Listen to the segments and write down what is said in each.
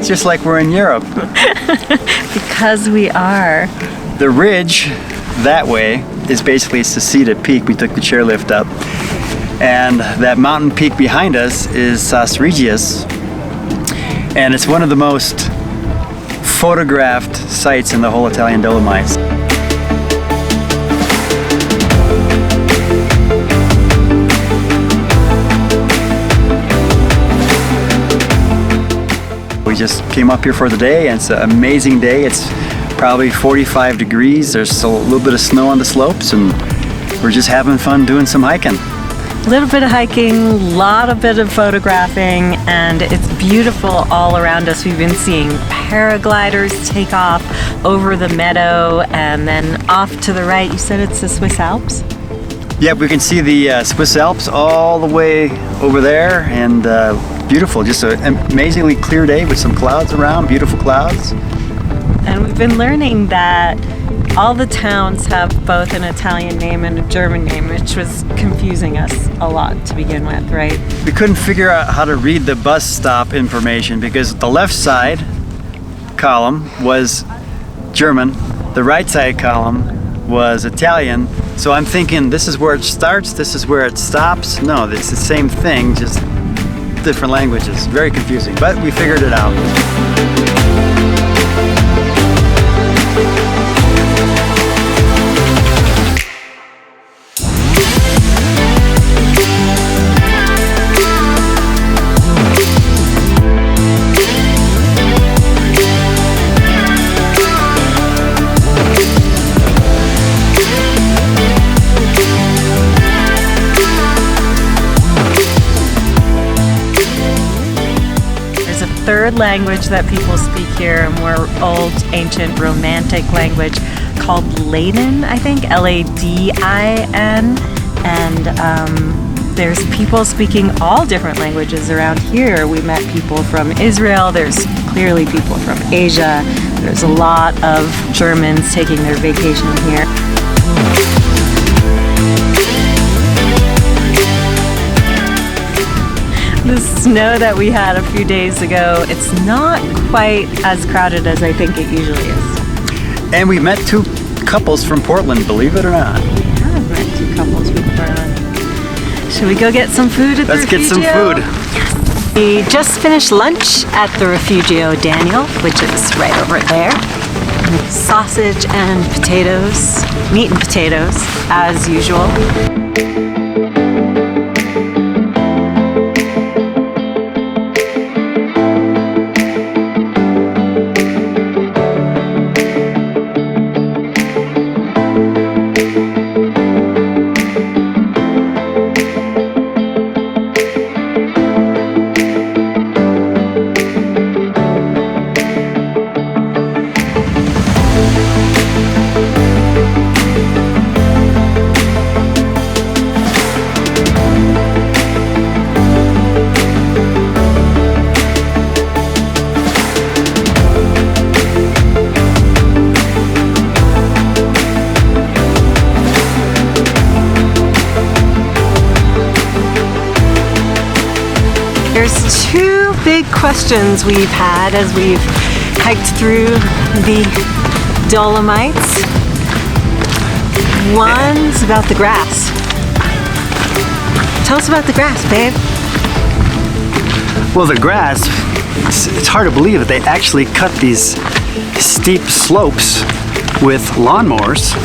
Just like we're in Europe. Because we are. The ridge that way is basically Seceda Peak. We took the chairlift up. And that mountain peak behind us is Sas Regius. And it's one of the most photographed sites in the whole Italian Dolomites. We just came up here for the day, and it's an amazing day. It's probably 45 degrees. There's a little bit of snow on the slopes, and we're just having fun doing some hiking. A little bit of hiking, bit of photographing, and it's beautiful all around us. We've been seeing paragliders take off over the meadow, and then off to the right, you said it's the Swiss Alps? Yeah, we can see the Swiss Alps all the way over there, and beautiful. Just an amazingly clear day with some clouds around, beautiful clouds. And we've been learning that all the towns have both an Italian name and a German name, which was confusing us a lot to begin with, right? We couldn't figure out how to read the bus stop information because the left side column was German, the right side column was Italian. So I'm thinking this is where it starts, this is where it stops. No, it's the same thing, just different languages. Very confusing, but we figured it out. Third language that people speak here, a more old, ancient, romantic language called Ladin, I think, Ladin, and there's people speaking all different languages around here. We met people from Israel, there's clearly people from Asia, there's a lot of Germans taking their vacation here. The snow that we had a few days ago, it's not quite as crowded as I think it usually is. And we met two couples from Portland, believe it or not. We have met two couples from Portland. Should we go get some food at the Rifugio? Let's get some food. Yes. We just finished lunch at the Rifugio Daniel, which is right over there. Sausage and potatoes, meat and potatoes, as usual. There's two big questions we've had as we've hiked through the Dolomites. One's about the grass. Tell us about the grass, babe. Well, the grass, it's hard to believe that they actually cut these steep slopes with lawnmowers.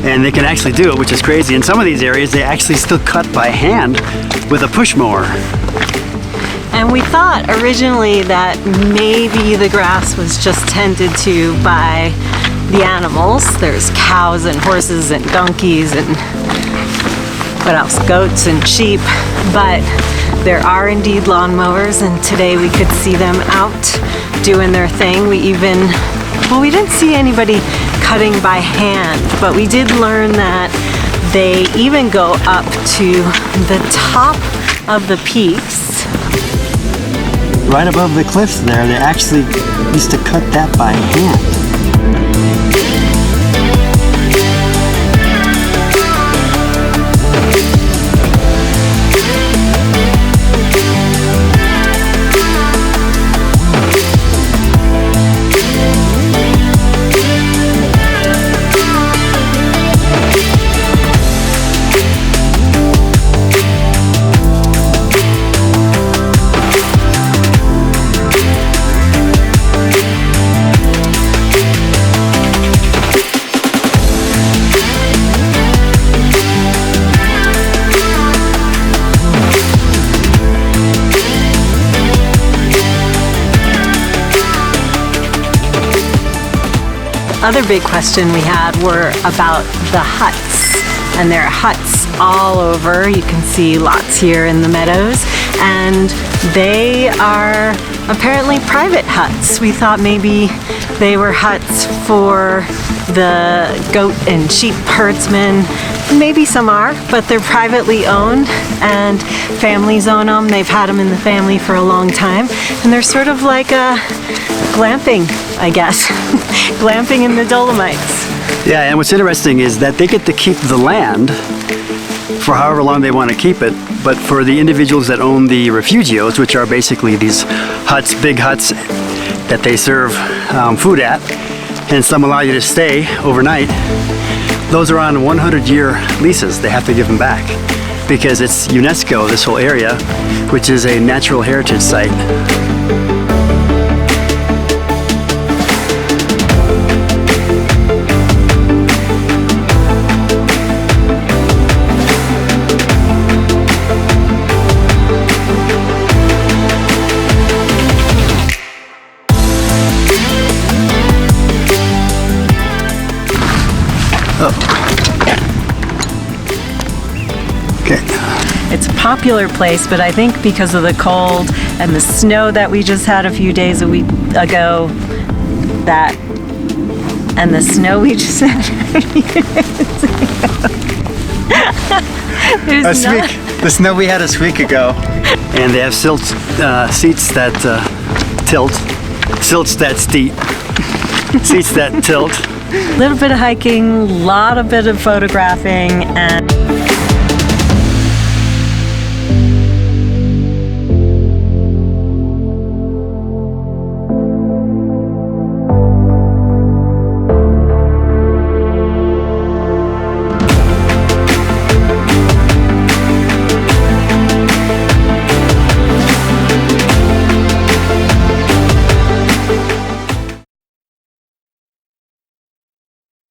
And they can actually do it, which is crazy. In some of these areas, they actually still cut by hand with a push mower. And we thought originally that maybe the grass was just tended to by the animals. There's cows and horses and donkeys and what else? Goats and sheep. But there are indeed lawnmowers, and today we could see them out doing their thing. We didn't see anybody cutting by hand, but we did learn that they even go up to the top of the peaks. Right above the cliffs there, they actually used to cut that by hand. Other big question we had were about the huts, and there are huts all over. You can see lots here in the meadows, and they are apparently private huts. We thought maybe they were huts for the goat and sheep herdsmen. Maybe some are, but they're privately owned and families own them. They've had them in the family for a long time, and they're sort of like a glamping, I guess. Glamping in the Dolomites. Yeah, and what's interesting is that they get to keep the land for however long they want to keep it, but for the individuals that own the refugios, which are basically these huts, big huts that they serve food at, and some allow you to stay overnight, those are on 100-year leases. They have to give them back because it's UNESCO, this whole area, which is a natural heritage site. Okay. It's a popular place, but I think because of the cold and the snow that we just had a few days ago, the snow we had a week ago. And they have seats that tilt, silts that steep, seats that tilt. A little bit of hiking, a bit of photographing, and